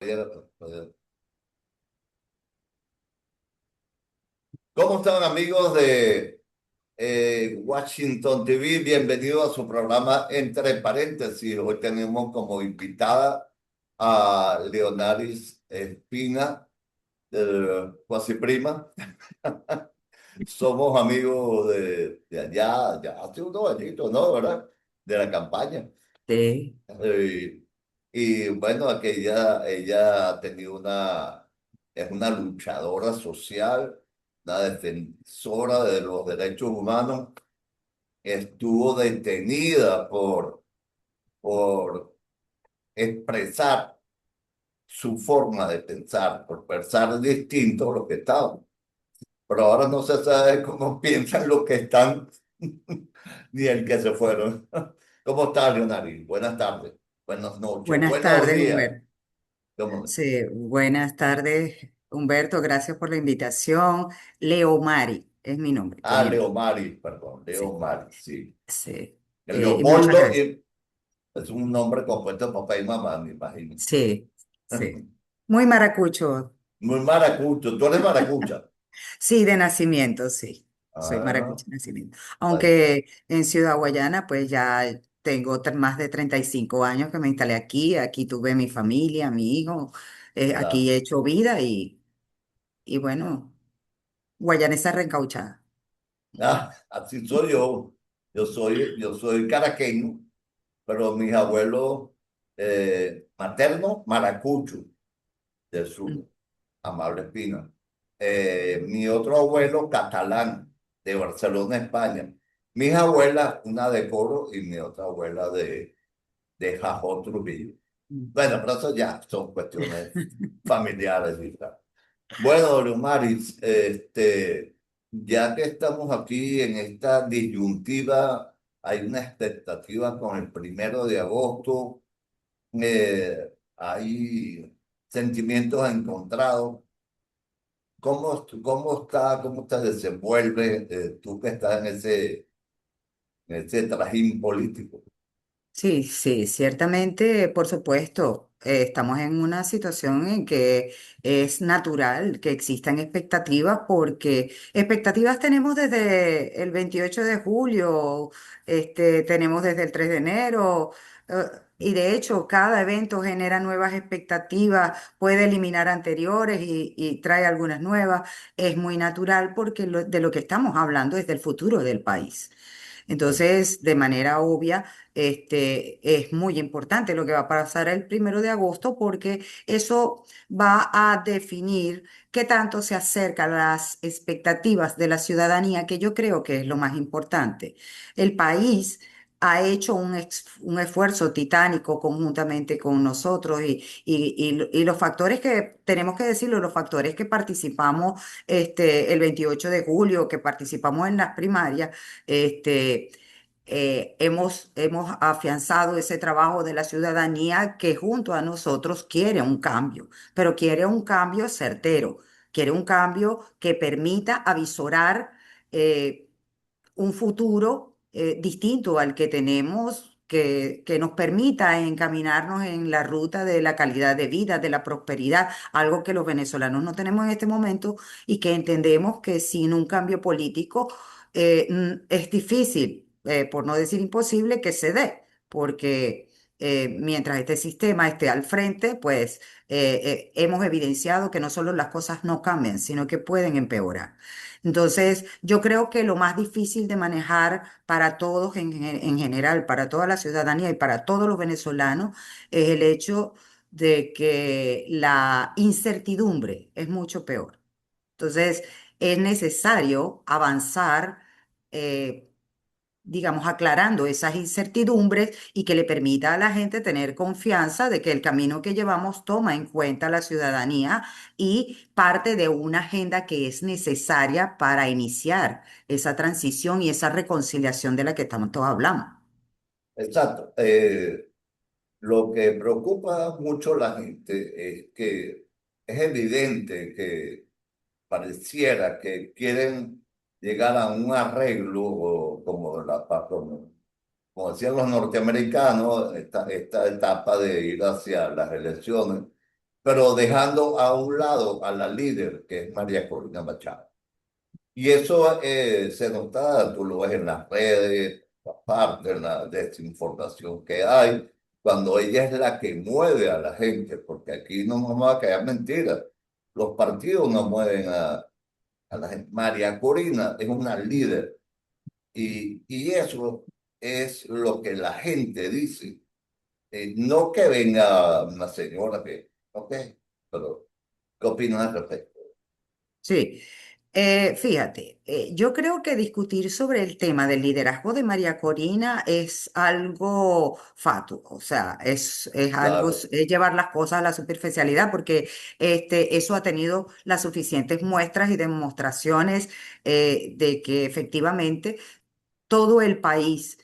¿Cómo están amigos de Washington TV? Bienvenidos a su programa Entre Paréntesis. Hoy tenemos como invitada a Leonaris Espina, Cuasi Prima. Somos amigos de allá, ya hace unos añitos, ¿no? ¿Verdad? De la campaña. Sí, Eh, y bueno, que ella ha tenido es una luchadora social, una defensora de los derechos humanos. Estuvo detenida por expresar su forma de pensar, por pensar distinto a lo que estaban. Pero ahora no se sabe cómo piensan los que están, ni el que se fueron. ¿Cómo estás, Leonardo? Buenas tardes, buenas noches, buenas buenos tardes, días. Humberto. ¿Cómo? Sí, buenas tardes, Humberto. Gracias por la invitación. Leo Mari es mi nombre Ah, completo. Leomari, perdón, Sí, Leomari, sí. sí. El Y muchas Leopoldo gracias. es un nombre compuesto de papá y mamá, me imagino. Sí, sí. Muy maracucho. Muy maracucho, tú eres maracucha. Sí, de nacimiento, sí. Soy Ah, maracucho de nacimiento. bueno, Aunque en Ciudad Guayana, pues ya tengo más de 35 años que me instalé aquí. Aquí tuve mi familia, mi hijo. Aquí ya. he hecho vida y bueno. Guayanesa reencauchada. Ah, así soy yo. Yo soy caraqueño, pero mis abuelos maternos, maracucho, del sur, Mm, Amable Espina. Mi otro abuelo, catalán, de Barcelona, España. Mis abuelas, una de Coro y mi otra abuela de Jajó, Trujillo. mm. Bueno, pero eso ya son cuestiones familiares y tal. Bueno, Leomaris, ya que estamos aquí en esta disyuntiva, hay una expectativa con el 1 de agosto, hay sentimientos encontrados. ¿Cómo te desenvuelves tú que estás en ese trajín político? Sí, sí, ciertamente, por supuesto, estamos en una situación en que es natural que existan expectativas porque expectativas tenemos desde el 28 de julio, tenemos desde el 3 de enero, y de hecho cada evento genera nuevas expectativas, puede eliminar anteriores y trae algunas nuevas. Es muy natural porque de lo que estamos hablando es del futuro del país. Entonces, de manera obvia, es muy importante lo que va a pasar el 1 de agosto porque eso va a definir qué tanto se acerca a las expectativas de la ciudadanía, que yo creo que es lo más importante. El país ha hecho un esfuerzo titánico conjuntamente con nosotros y los factores que, tenemos que decirlo, los factores que participamos el 28 de julio, que participamos en las primarias, este, hemos afianzado ese trabajo de la ciudadanía que junto a nosotros quiere un cambio, pero quiere un cambio certero, quiere un cambio que permita avisorar eh, un futuro distinto al que tenemos. Que nos permita encaminarnos en la ruta de la calidad de vida, de la prosperidad, algo que los venezolanos no tenemos en este momento y que entendemos que sin un cambio político es difícil, por no decir imposible, que se dé, porque mientras este sistema esté al frente, pues hemos evidenciado que no solo las cosas no cambian, sino que pueden empeorar. Entonces, yo creo que lo más difícil de manejar para todos en general, para toda la ciudadanía y para todos los venezolanos, es el hecho de que la incertidumbre es mucho peor. Entonces, es necesario avanzar, eh, digamos, aclarando esas incertidumbres y que le permita a la gente tener confianza de que el camino que llevamos toma en cuenta a la ciudadanía y parte de una agenda que es necesaria para iniciar esa transición y esa reconciliación de la que tanto hablamos. Exacto. Lo que preocupa mucho a la gente es que es evidente que pareciera que quieren llegar a un arreglo, o como decían los norteamericanos, esta etapa de ir hacia las elecciones, pero dejando a un lado a la líder, que es María Corina Machado. Y eso se nota, tú lo ves en las redes, aparte de la desinformación que hay, cuando ella es la que mueve a la gente, porque aquí no nos vamos a caer mentiras. Los partidos no mueven a la gente. María Corina es una líder y eso es lo que la gente dice. No que venga una señora que, ok, pero ¿qué opinas al respecto? Sí, fíjate, yo creo que discutir sobre el tema del liderazgo de María Corina es algo fatuo, o sea, es algo, Claro, es llevar las cosas a la superficialidad, porque eso ha tenido las suficientes muestras y demostraciones de que efectivamente todo el país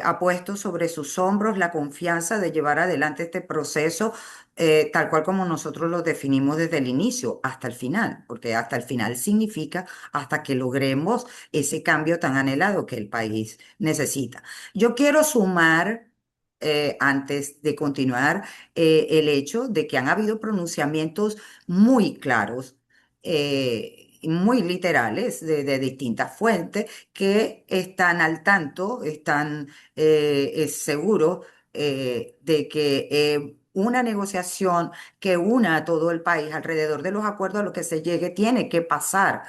ha puesto sobre sus hombros la confianza de llevar adelante este proceso tal cual como nosotros lo definimos desde el inicio hasta el final, porque hasta el final significa hasta que logremos ese cambio tan anhelado que el país necesita. Yo quiero sumar, antes de continuar, el hecho de que han habido pronunciamientos muy claros. Muy literales de distintas fuentes que están al tanto, están seguros de que una negociación que una a todo el país alrededor de los acuerdos a los que se llegue tiene que pasar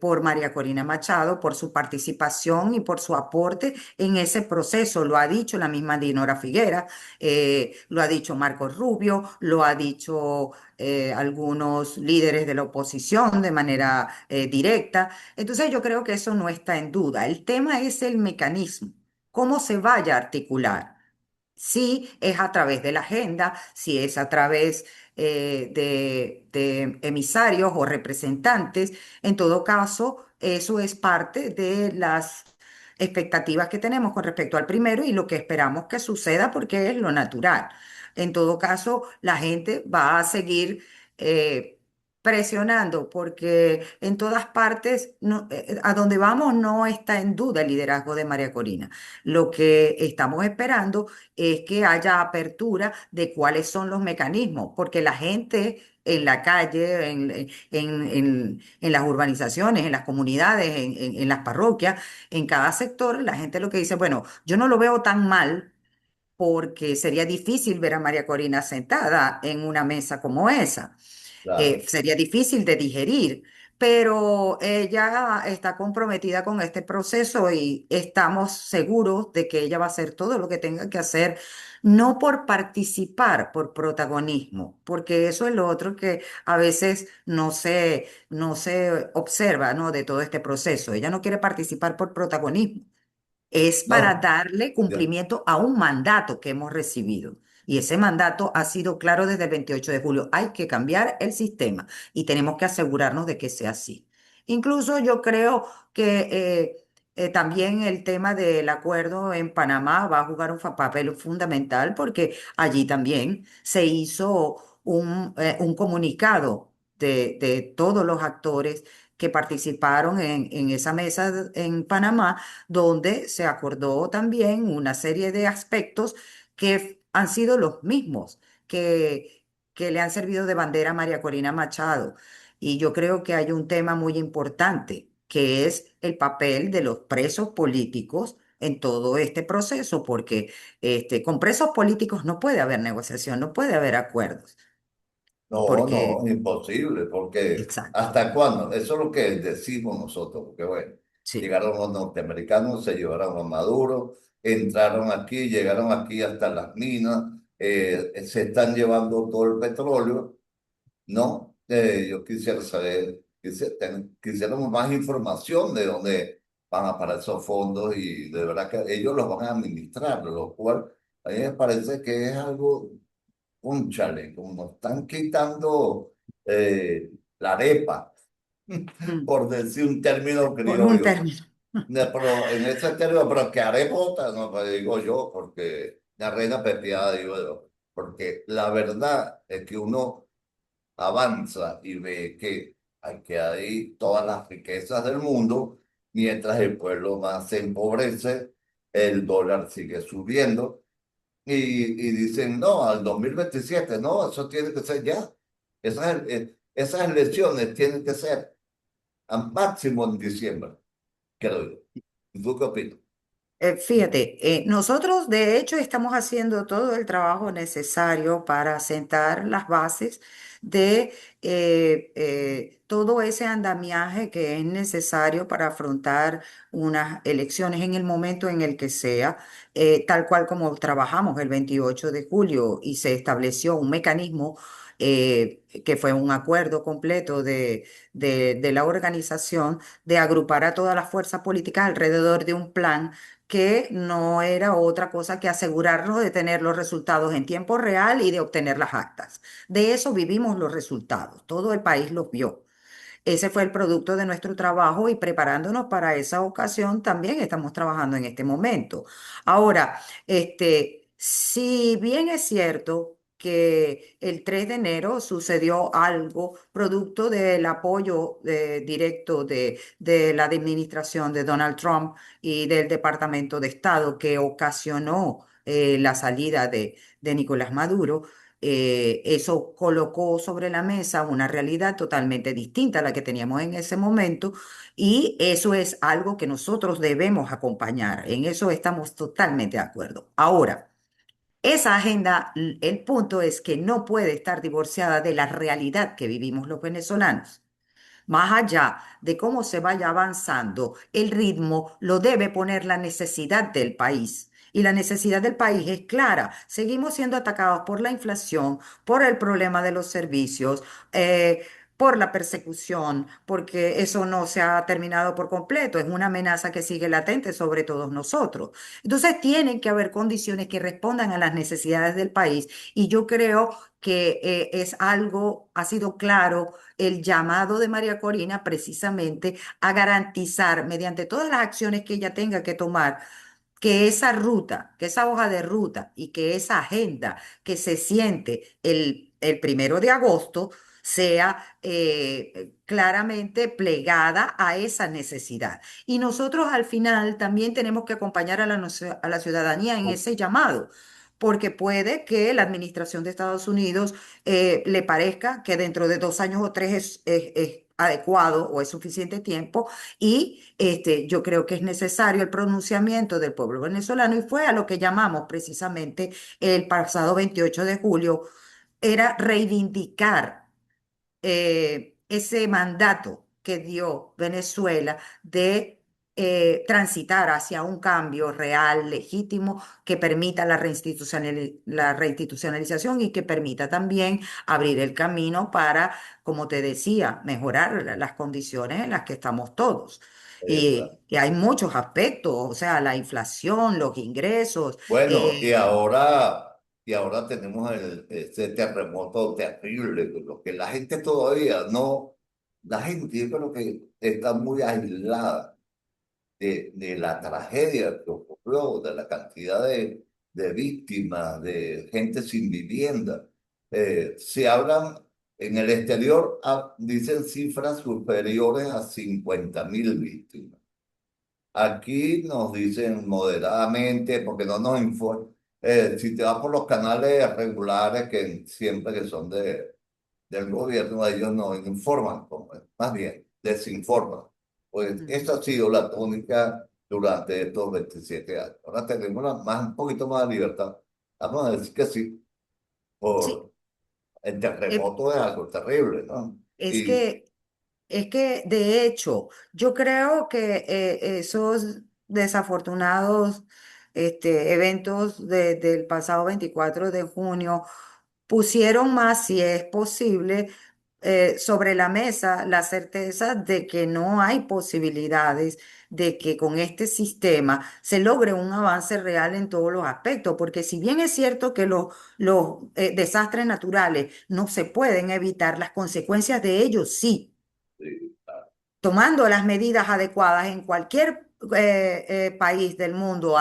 por María Corina Machado, por su participación y por su aporte en ese proceso. Lo ha dicho la misma Dinora Figuera, lo ha dicho Marcos Rubio, lo ha dicho algunos líderes de la oposición de manera directa. Entonces yo creo que eso no está en duda. El tema es el mecanismo, cómo se vaya a articular. Si es a través de la agenda, si es a través de emisarios o representantes, en todo caso, eso es parte de las expectativas que tenemos con respecto al primero y lo que esperamos que suceda porque es lo natural. En todo caso, la gente va a seguir presionando porque en todas partes, a donde vamos no está en duda el liderazgo de María Corina. Lo que estamos esperando es que haya apertura de cuáles son los mecanismos, porque la gente en la calle, en las urbanizaciones, en las comunidades, en las parroquias, en cada sector, la gente lo que dice, bueno, yo no lo veo tan mal porque sería difícil ver a María Corina sentada en una mesa como esa. claro. Sería difícil de digerir, pero ella está comprometida con este proceso y estamos seguros de que ella va a hacer todo lo que tenga que hacer, no por participar, por protagonismo, porque eso es lo otro que a veces no se observa, ¿no? De todo este proceso. Ella no quiere participar por protagonismo, es para No, darle ya, cumplimiento a un mandato que hemos recibido. Y ese mandato ha sido claro desde el 28 de julio. Hay que cambiar el sistema y tenemos que asegurarnos de que sea así. Incluso yo creo que también el tema del acuerdo en Panamá va a jugar un papel fundamental porque allí también se hizo un comunicado de todos los actores que participaron en esa mesa en Panamá donde se acordó también una serie de aspectos que han sido los mismos que le han servido de bandera a María Corina Machado. Y yo creo que hay un tema muy importante, que es el papel de los presos políticos en todo este proceso, porque con presos políticos no puede haber negociación, no puede haber acuerdos, no, porque, no, imposible, porque exacto, ¿hasta cuándo? Eso es lo que decimos nosotros, porque bueno, sí. llegaron los norteamericanos, se llevaron a Maduro, entraron aquí, llegaron aquí hasta las minas, se están llevando todo el petróleo, ¿no? Yo quisiera saber, quisiéramos más información de dónde van a parar esos fondos y de verdad que ellos los van a administrar, lo cual a mí me parece que es algo. Cónchale, como nos están quitando la arepa, Mm, por decir un término Por un criollo. término. Pero en ese término, pero que arepota, no, pues digo yo, porque la reina pepiada, digo yo, porque la verdad es que uno avanza y ve que hay todas las riquezas del mundo, mientras el pueblo más se empobrece, el dólar sigue subiendo y dicen, no, al 2027 no, eso tiene que ser ya. Esas elecciones tienen que ser al máximo en diciembre, creo yo. ¿Y tú qué opinas? Fíjate, nosotros de hecho estamos haciendo todo el trabajo necesario para sentar las bases de todo ese andamiaje que es necesario para afrontar unas elecciones en el momento en el que sea, tal cual como trabajamos el 28 de julio y se estableció un mecanismo que fue un acuerdo completo de la organización de agrupar a todas las fuerzas políticas alrededor de un plan que no era otra cosa que asegurarnos de tener los resultados en tiempo real y de obtener las actas. De eso vivimos los resultados, todo el país los vio. Ese fue el producto de nuestro trabajo y preparándonos para esa ocasión también estamos trabajando en este momento. Ahora, si bien es cierto que el 3 de enero sucedió algo producto del apoyo directo de la administración de Donald Trump y del Departamento de Estado que ocasionó la salida de Nicolás Maduro, eso colocó sobre la mesa una realidad totalmente distinta a la que teníamos en ese momento y eso es algo que nosotros debemos acompañar. En eso estamos totalmente de acuerdo. Ahora, esa agenda, el punto es que no puede estar divorciada de la realidad que vivimos los venezolanos. Más allá de cómo se vaya avanzando, el ritmo lo debe poner la necesidad del país. Y la necesidad del país es clara. Seguimos siendo atacados por la inflación, por el problema de los servicios, por la persecución, porque eso no se ha terminado por completo. Es una amenaza que sigue latente sobre todos nosotros. Entonces, tienen que haber condiciones que respondan a las necesidades del país. Y yo creo que es algo, ha sido claro el llamado de María Corina precisamente a garantizar, mediante todas las acciones que ella tenga que tomar, que esa ruta, que esa hoja de ruta y que esa agenda que se siente el 1 de agosto sea claramente plegada a esa necesidad. Y nosotros al final también tenemos que acompañar a a la ciudadanía en ese llamado. Porque puede que la administración de Estados Unidos le parezca que dentro de 2 años o tres es adecuado o es suficiente tiempo y yo creo que es necesario el pronunciamiento del pueblo venezolano y fue a lo que llamamos precisamente el pasado 28 de julio, era reivindicar ese mandato que dio Venezuela de transitar hacia un cambio real, legítimo, que permita la reinstitucionalización y que permita también abrir el camino para, como te decía, mejorar las condiciones en las que estamos todos. Y hay muchos aspectos, o sea, la inflación, los ingresos. Bueno, y ahora tenemos este terremoto terrible, lo que la gente todavía no, la gente yo creo que está muy aislada de la tragedia que ocurrió, de la cantidad de víctimas, de gente sin vivienda. Se hablan en el exterior, dicen cifras superiores a 50.000 víctimas. Aquí nos dicen moderadamente, porque no nos informan. Si te vas por los canales regulares, que siempre que son del gobierno, ellos no informan, más bien desinforman. Pues esa ha sido la tónica durante estos 27 años. Ahora tenemos un poquito más de libertad. Vamos a decir que sí, Sí, por el eh, terremoto es algo terrible, ¿no? es Y que Es que, de hecho, yo creo que esos desafortunados eventos del pasado 24 de junio pusieron más, si es posible, sobre la mesa la certeza de que no hay posibilidades de que con este sistema se logre un avance real en todos los aspectos, porque si bien es cierto que los desastres naturales no se pueden evitar, las consecuencias de ellos sí sí, tomando las medidas adecuadas en cualquier país del mundo,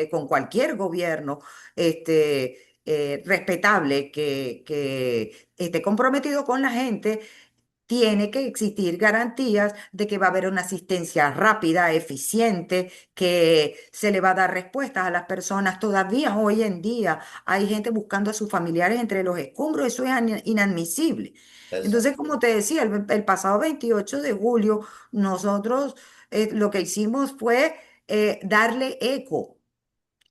con cualquier gobierno respetable que esté comprometido con la gente, tiene que existir garantías de que va a haber una asistencia rápida, eficiente, que se le va a dar respuestas a las personas. Todavía hoy en día hay gente buscando a sus familiares entre los escombros, eso es inadmisible. Entonces, Exacto. como te decía, el pasado 28 de julio, nosotros lo que hicimos fue darle eco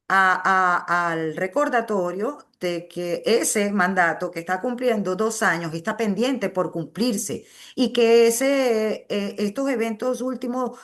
al recordatorio de que ese mandato que está cumpliendo 2 años está pendiente por cumplirse y que estos eventos últimos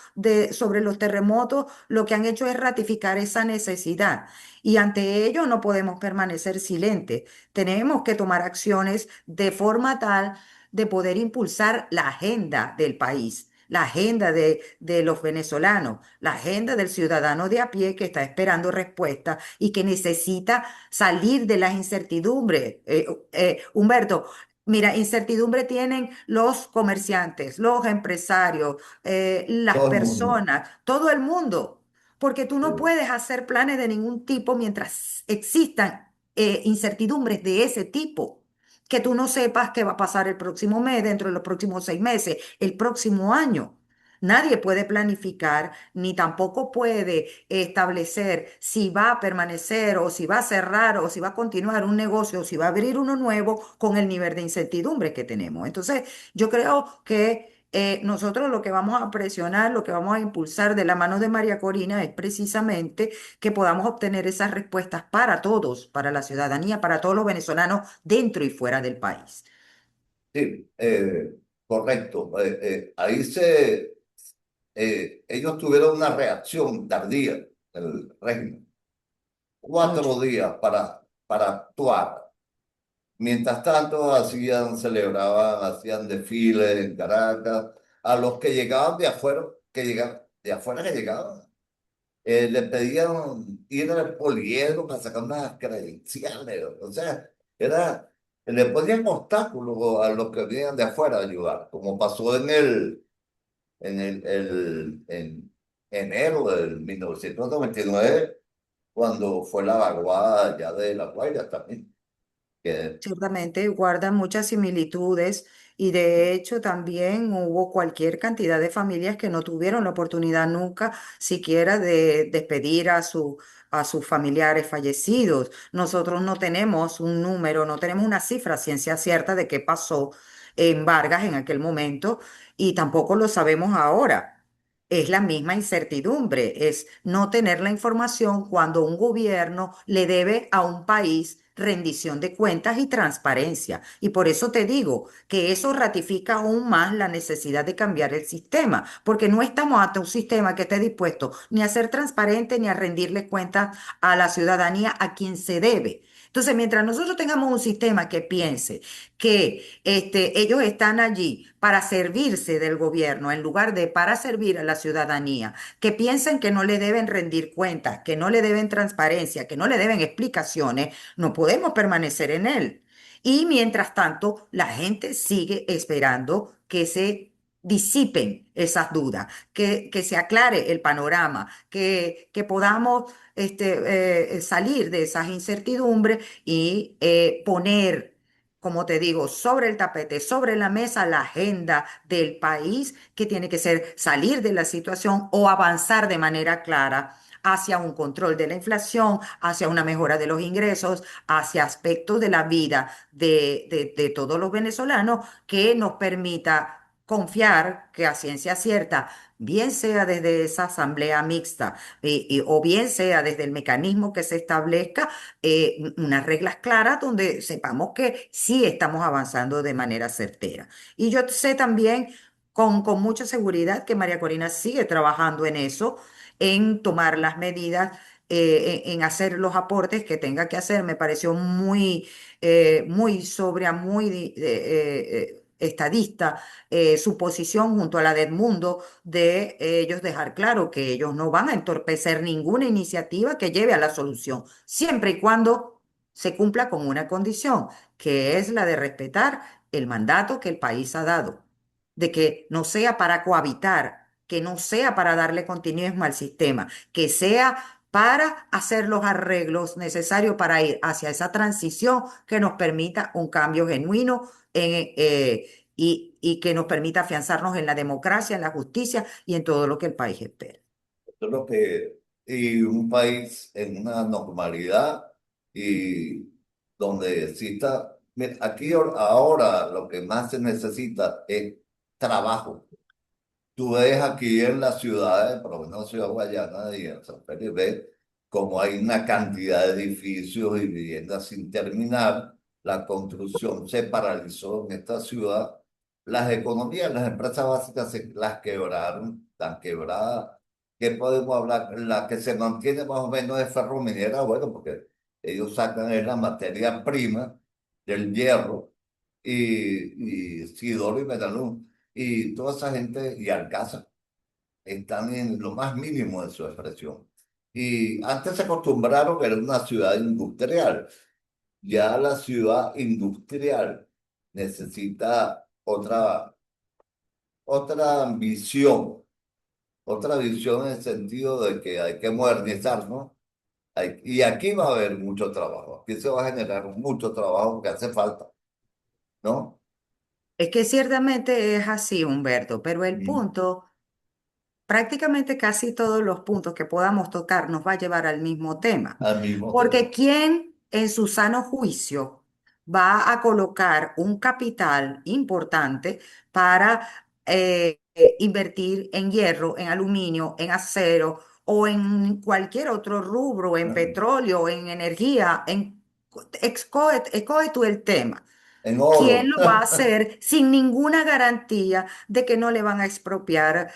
sobre los terremotos lo que han hecho es ratificar esa necesidad y ante ello no podemos permanecer silentes. Tenemos que tomar acciones de forma tal de poder impulsar la agenda del país. La agenda de los venezolanos, la agenda del ciudadano de a pie que está esperando respuesta y que necesita salir de las incertidumbres. Humberto, mira, incertidumbre tienen los comerciantes, los empresarios, las Todo el mundo. personas, todo el mundo, porque tú no Sí. puedes hacer planes de ningún tipo mientras existan incertidumbres de ese tipo. Que tú no sepas qué va a pasar el próximo mes, dentro de los próximos 6 meses, el próximo año. Nadie puede planificar ni tampoco puede establecer si va a permanecer o si va a cerrar o si va a continuar un negocio o si va a abrir uno nuevo con el nivel de incertidumbre que tenemos. Entonces, yo creo que nosotros lo que vamos a presionar, lo que vamos a impulsar de la mano de María Corina es precisamente que podamos obtener esas respuestas para todos, para la ciudadanía, para todos los venezolanos dentro y fuera del país. Sí, correcto. Ellos tuvieron una reacción tardía del régimen. Mucho. 4 días para actuar. Mientras tanto, celebraban, hacían desfiles en Caracas. A los que llegaban de afuera, que llegaban, le pedían ir al poliedro para sacar unas credenciales. O sea, le ponían obstáculos a los que venían de afuera a ayudar, como pasó en enero del 1999, cuando fue la vaguada ya de La Guaira también. Que, Ciertamente guardan muchas similitudes y de hecho también hubo cualquier cantidad de familias que no tuvieron la oportunidad nunca siquiera de despedir a sus familiares fallecidos. Nosotros no tenemos un número, no tenemos una cifra ciencia cierta de qué pasó en Vargas en aquel momento y tampoco lo sabemos ahora. Es la misma incertidumbre, es no tener la información cuando un gobierno le debe a un país rendición de cuentas y transparencia. Y por eso te digo que eso ratifica aún más la necesidad de cambiar el sistema, porque no estamos ante un sistema que esté dispuesto ni a ser transparente ni a rendirle cuentas a la ciudadanía a quien se debe. Entonces, mientras nosotros tengamos un sistema que piense que ellos están allí para servirse del gobierno en lugar de para servir a la ciudadanía, que piensen que no le deben rendir cuentas, que no le deben transparencia, que no le deben explicaciones, no podemos permanecer en él. Y mientras tanto, la gente sigue esperando que se disipen esas dudas, que se aclare el panorama, que podamos salir de esas incertidumbres y poner, como te digo, sobre el tapete, sobre la mesa, la agenda del país que tiene que ser salir de la situación o avanzar de manera clara hacia un control de la inflación, hacia una mejora de los ingresos, hacia aspectos de la vida de todos los venezolanos que nos permita confiar que a ciencia cierta, bien sea desde esa asamblea mixta o bien sea desde el mecanismo que se establezca, unas reglas claras donde sepamos que sí estamos avanzando de manera certera. Y yo sé también con mucha seguridad que María Corina sigue trabajando en eso, en tomar las medidas, en hacer los aportes que tenga que hacer. Me pareció muy sobria, estadista, su posición junto a la de Edmundo de ellos dejar claro que ellos no van a entorpecer ninguna iniciativa que lleve a la solución, siempre y cuando se cumpla con una condición, que es la de respetar el mandato que el país ha dado, de que no sea para cohabitar, que no sea para darle continuismo al sistema, que sea para hacer los arreglos necesarios para ir hacia esa transición que nos permita un cambio genuino y que nos permita afianzarnos en la democracia, en la justicia y en todo lo que el país espera. Yo creo que y un país en una normalidad y donde exista, mira, aquí ahora lo que más se necesita es trabajo. Tú ves aquí en las ciudades, por lo menos en Ciudad Guayana y en San Felipe, ves como hay una cantidad de edificios y viviendas sin terminar. La construcción se paralizó en esta ciudad. Las economías, las empresas básicas se las quebraron, están quebradas. ¿Qué podemos hablar? La que se mantiene más o menos es ferrominera, bueno, porque ellos sacan es la materia prima del hierro y Sidoro y Metalún y toda esa gente y Alcázar están en lo más mínimo de su expresión. Y antes se acostumbraron que era una ciudad industrial. Ya la ciudad industrial necesita otra visión en el sentido de que hay que modernizar, ¿no? Y aquí va a haber mucho trabajo, aquí se va a generar mucho trabajo que hace falta, ¿no? Es que ciertamente es así, Humberto, pero el Mm. punto, prácticamente casi todos los puntos que podamos tocar nos va a llevar al mismo tema, Al mismo porque tema. ¿quién en su sano juicio va a colocar un capital importante para invertir en hierro, en aluminio, en acero o en cualquier otro rubro, en petróleo, en energía, escoge tú el tema? En ¿Quién oro. lo va a hacer sin ninguna garantía de que no le van a expropiar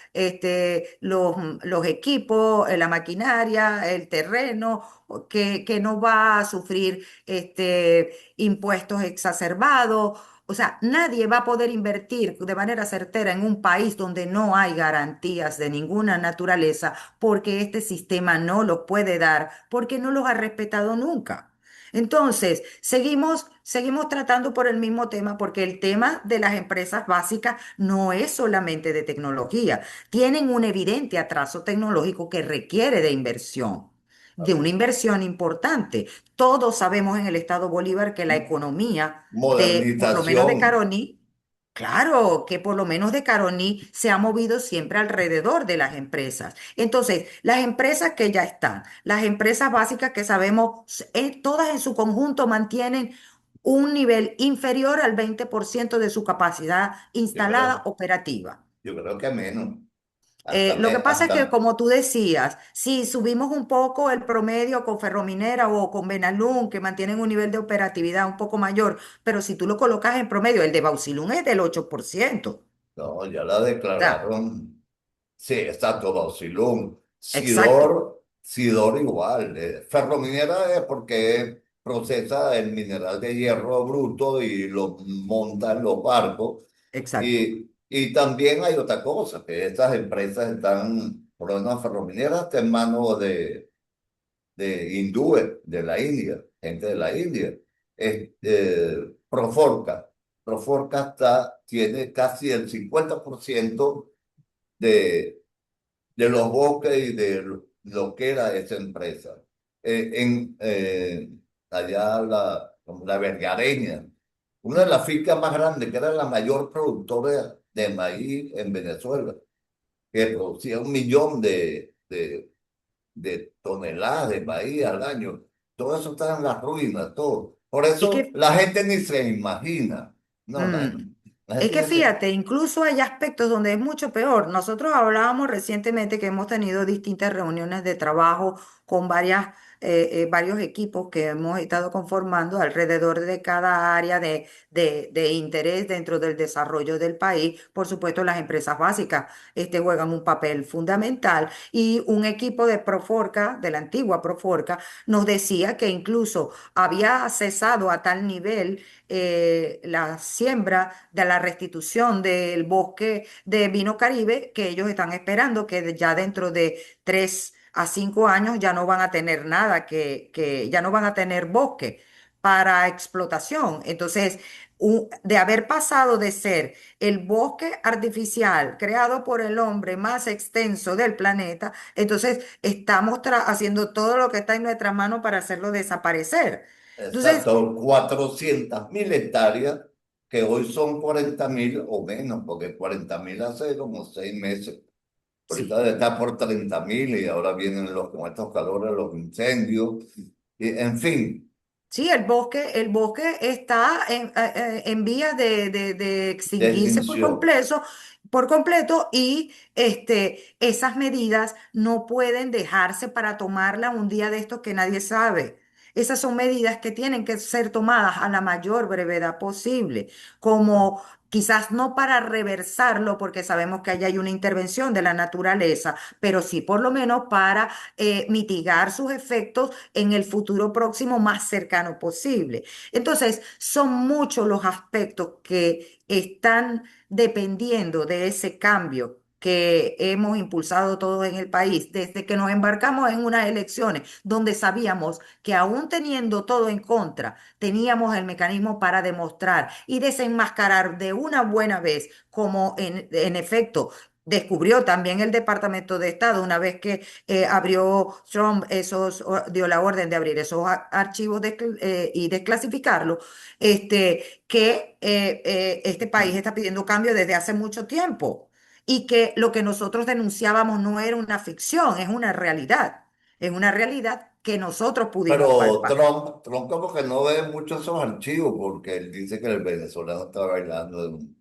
los equipos, la maquinaria, el terreno, o que no va a sufrir impuestos exacerbados? O sea, nadie va a poder invertir de manera certera en un país donde no hay garantías de ninguna naturaleza porque este sistema no lo puede dar, porque no los ha respetado nunca. Entonces, seguimos tratando por el mismo tema, porque el tema de las empresas básicas no es solamente de tecnología. Tienen un evidente atraso tecnológico que requiere de una inversión importante. Todos sabemos en el Estado Bolívar que la economía por lo menos de Modernización. Caroní, claro, que por lo menos de Caroní se ha movido siempre alrededor de las empresas. Entonces, las empresas que ya están, las empresas básicas que sabemos, todas en su conjunto mantienen un nivel inferior al 20% de su capacidad Yo instalada creo, operativa. yo creo que menos. Lo que pasa es que, Hasta, como tú decías, si subimos un poco el promedio con Ferrominera o con Benalún, que mantienen un nivel de operatividad un poco mayor, pero si tú lo colocas en promedio, el de Bauxilún es del 8%. no, ya la O sea, declararon. Sí, exacto, Bauxilum. exacto, Sidor igual. Ferrominera es porque procesa el mineral de hierro bruto y lo monta en los barcos. exacto. Y también hay otra cosa, que estas empresas están, por lo menos Ferrominera está en manos de hindúes de la India, gente de la India. Proforca. Proforca tiene casi el 50% de, de los bosques y de lo que era esa empresa. Allá como la Vergareña, una de las fincas más grandes, que era la mayor productora de maíz en Venezuela, que producía 1 millón de toneladas de maíz al año. Todo eso está en las ruinas, todo. Por Es eso que la gente ni se imagina. No, Mm. la Es gente que ni se... fíjate, incluso hay aspectos donde es mucho peor. Nosotros hablábamos recientemente que hemos tenido distintas reuniones de trabajo con varios equipos que hemos estado conformando alrededor de cada área de interés dentro del desarrollo del país. Por supuesto, las empresas básicas juegan un papel fundamental y un equipo de Proforca, de la antigua Proforca, nos decía que incluso había cesado a tal nivel la siembra de la restitución del bosque de vino Caribe, que ellos están esperando que ya dentro de 3 a 5 años ya no van a tener nada, que ya no van a tener bosque para explotación. Entonces, de haber pasado de ser el bosque artificial creado por el hombre más extenso del planeta, entonces estamos haciendo todo lo que está en nuestras manos para hacerlo desaparecer. Entonces, Exacto, 400.000 hectáreas que hoy son 40.000 o menos, porque 40.000 hace como 6 meses. Ahorita Sí. debe estar por 30.000 y ahora vienen con estos calores, los incendios. Y, en fin, Sí, el bosque está en vías de de extinguirse extinción. por completo y esas medidas no pueden dejarse para tomarla un día de estos que nadie sabe. Esas son medidas que tienen que ser tomadas a la mayor brevedad posible, como quizás no para reversarlo, porque sabemos que allá hay una intervención de la naturaleza, pero sí por lo menos para mitigar sus efectos en el futuro próximo más cercano posible. Entonces, son muchos los aspectos que están dependiendo de ese cambio que hemos impulsado todos en el país desde que nos embarcamos en unas elecciones donde sabíamos que aún teniendo todo en contra, teníamos el mecanismo para demostrar y desenmascarar de una buena vez como en efecto descubrió también el Departamento de Estado una vez que abrió Trump dio la orden de abrir esos archivos y desclasificarlos, que este país está pidiendo cambio desde hace mucho tiempo y que lo que nosotros denunciábamos no era una ficción, es una realidad que nosotros pudimos Pero palpar. Trump como que no ve mucho esos archivos porque él dice que el venezolano está bailando en un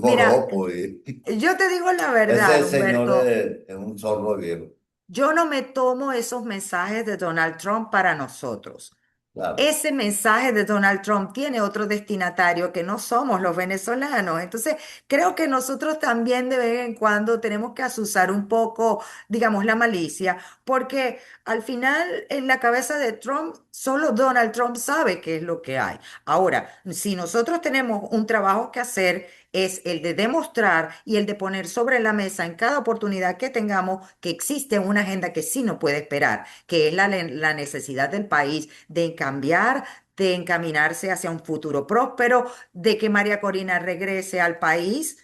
Mira, joropo y yo te digo la verdad, ese señor Humberto. es un zorro viejo, Yo no me tomo esos mensajes de Donald Trump para nosotros. claro. Ese mensaje de Donald Trump tiene otro destinatario que no somos los venezolanos. Entonces, creo que nosotros también de vez en cuando tenemos que asusar un poco, digamos, la malicia, porque al final en la cabeza de Trump, solo Donald Trump sabe qué es lo que hay. Ahora, si nosotros tenemos un trabajo que hacer, es el de demostrar y el de poner sobre la mesa en cada oportunidad que tengamos que existe una agenda que sí no puede esperar, que es la necesidad del país de cambiar, de encaminarse hacia un futuro próspero, de que María Corina regrese al país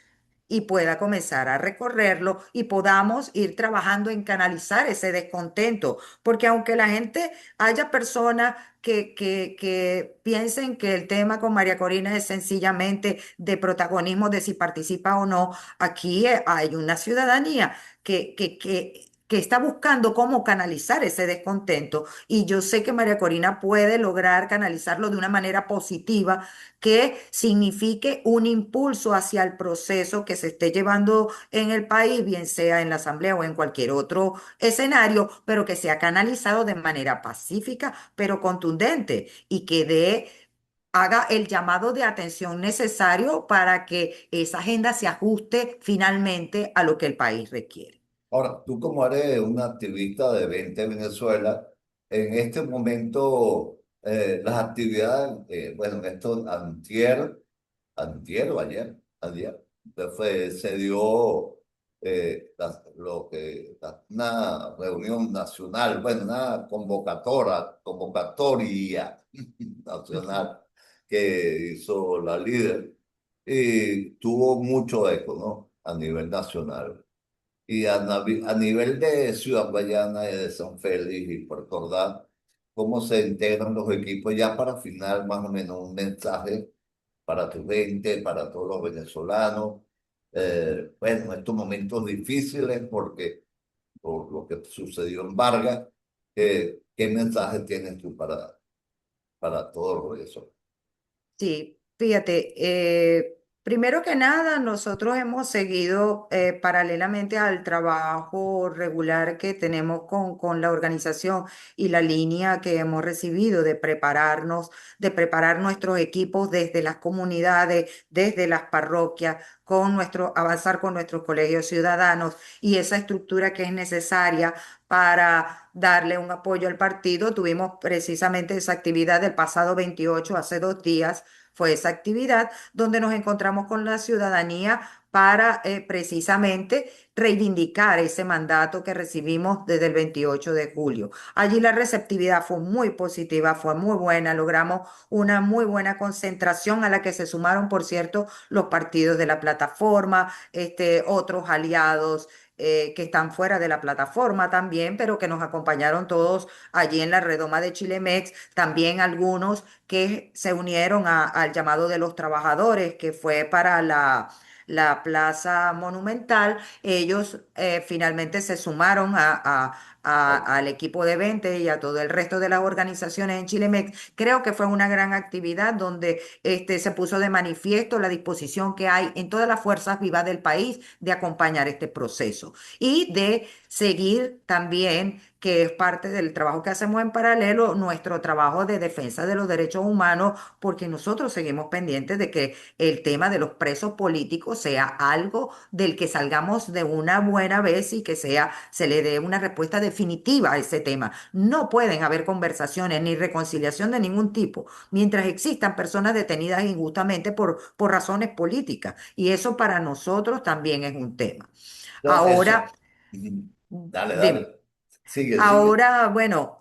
y pueda comenzar a recorrerlo y podamos ir trabajando en canalizar ese descontento, porque aunque la gente haya personas que piensen que el tema con María Corina es sencillamente de protagonismo de si participa o no, aquí hay una ciudadanía que está buscando cómo canalizar ese descontento y yo sé que María Corina puede lograr canalizarlo de una manera positiva que signifique un impulso hacia el proceso que se esté llevando en el país, bien sea en la Asamblea o en cualquier otro escenario, pero que sea canalizado de manera pacífica, pero contundente y que haga el llamado de atención necesario para que esa agenda se ajuste finalmente a lo que el país requiere. Ahora, tú como eres un activista de 20 Venezuela, en este momento las actividades, bueno, esto antier o ayer, se dio una reunión nacional, bueno, una convocatoria Ujú. nacional que hizo la líder y tuvo mucho eco, ¿no? A nivel nacional. Y a nivel de Ciudad Guayana y de San Félix y Puerto Ordaz, ¿cómo se integran los equipos ya para afinar más o menos un mensaje para tu gente, para todos los venezolanos? Bueno, estos momentos difíciles porque por lo que sucedió en Vargas, ¿qué mensaje tienes tú para todo eso? Sí, fíjate, primero que nada, nosotros hemos seguido paralelamente al trabajo regular que tenemos con la organización y la línea que hemos recibido de preparar nuestros equipos desde las comunidades, desde las parroquias, avanzar con nuestros colegios ciudadanos y esa estructura que es necesaria para darle un apoyo al partido. Tuvimos precisamente esa actividad del pasado 28, hace 2 días fue esa actividad donde nos encontramos con la ciudadanía para precisamente reivindicar ese mandato que recibimos desde el 28 de julio. Allí la receptividad fue muy positiva, fue muy buena, logramos una muy buena concentración a la que se sumaron, por cierto, los partidos de la plataforma, otros aliados que están fuera de la plataforma también, pero que nos acompañaron todos allí en la redoma de Chilemex, también algunos que se unieron al llamado de los trabajadores, que fue para la Plaza Monumental. Ellos finalmente se sumaron al equipo de 20 y a todo el resto de las organizaciones en Chilemex. Creo que fue una gran actividad donde se puso de manifiesto la disposición que hay en todas las fuerzas vivas del país de acompañar este proceso y de seguir también, que es parte del trabajo que hacemos en paralelo, nuestro trabajo de defensa de los derechos humanos, porque nosotros seguimos pendientes de que el tema de los presos políticos sea algo del que salgamos de una buena vez y que se le dé una respuesta definitiva a ese tema. No pueden haber conversaciones ni reconciliación de ningún tipo mientras existan personas detenidas injustamente por razones políticas. Y eso para nosotros también es un tema. No, Ahora, eso. Ujú. Dale, dime. dale. Sigue, sigue. Ahora, bueno,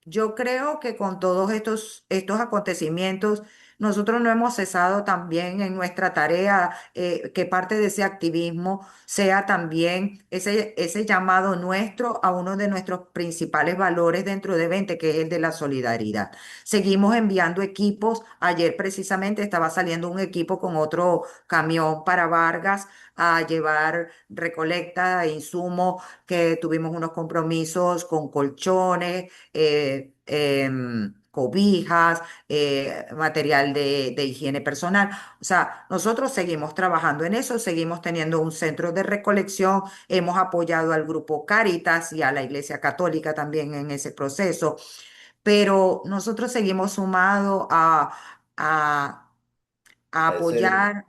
yo creo que con todos estos acontecimientos, nosotros no hemos cesado también en nuestra tarea, que parte de ese activismo sea también ese llamado nuestro a uno de nuestros principales valores dentro de 20, que es el de la solidaridad. Seguimos enviando equipos. Ayer precisamente estaba saliendo un equipo con otro camión para Vargas a llevar recolecta e insumos, que tuvimos unos compromisos con colchones, cobijas, material de higiene personal. O sea, nosotros seguimos trabajando en eso, seguimos teniendo un centro de recolección, hemos apoyado al grupo Caritas y a la Iglesia Católica también en ese proceso, pero nosotros seguimos sumados a a Ese, apoyar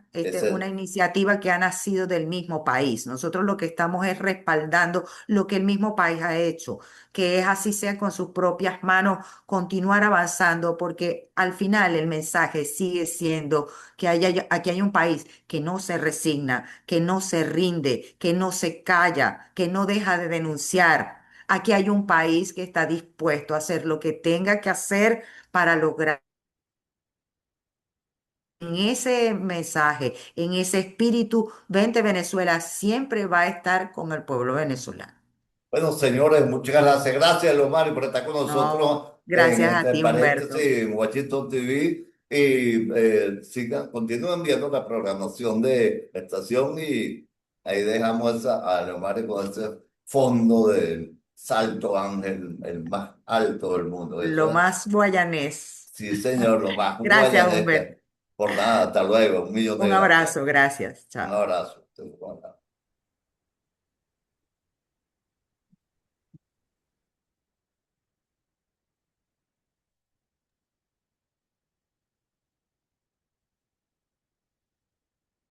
una ese, iniciativa que ha nacido del mismo país. Nosotros lo que estamos es respaldando lo que el mismo país ha hecho, que es así sea con sus propias manos, continuar avanzando, porque al final el mensaje sigue siendo que aquí hay un país que no se resigna, que no se rinde, que no se calla, que no deja de denunciar. Aquí hay un país que está dispuesto a hacer lo que tenga que hacer para lograr. En ese mensaje, en ese espíritu, 20 Venezuela siempre va a estar con el pueblo venezolano. bueno, señores, muchas gracias. Gracias, Lomari, por estar con No, nosotros en gracias a Entre ti, Paréntesis, Humberto. en Washington TV. Y sigan, continúen viendo la programación de la estación y ahí dejamos a Lomari con ese fondo de Salto Ángel, el más alto del mundo. Lo Eso es, más guayanés. sí, señor, lo más Gracias, guayanesco. Humberto. Por nada, hasta luego. Un millón de Un gracias. abrazo, gracias. Un Chao. abrazo.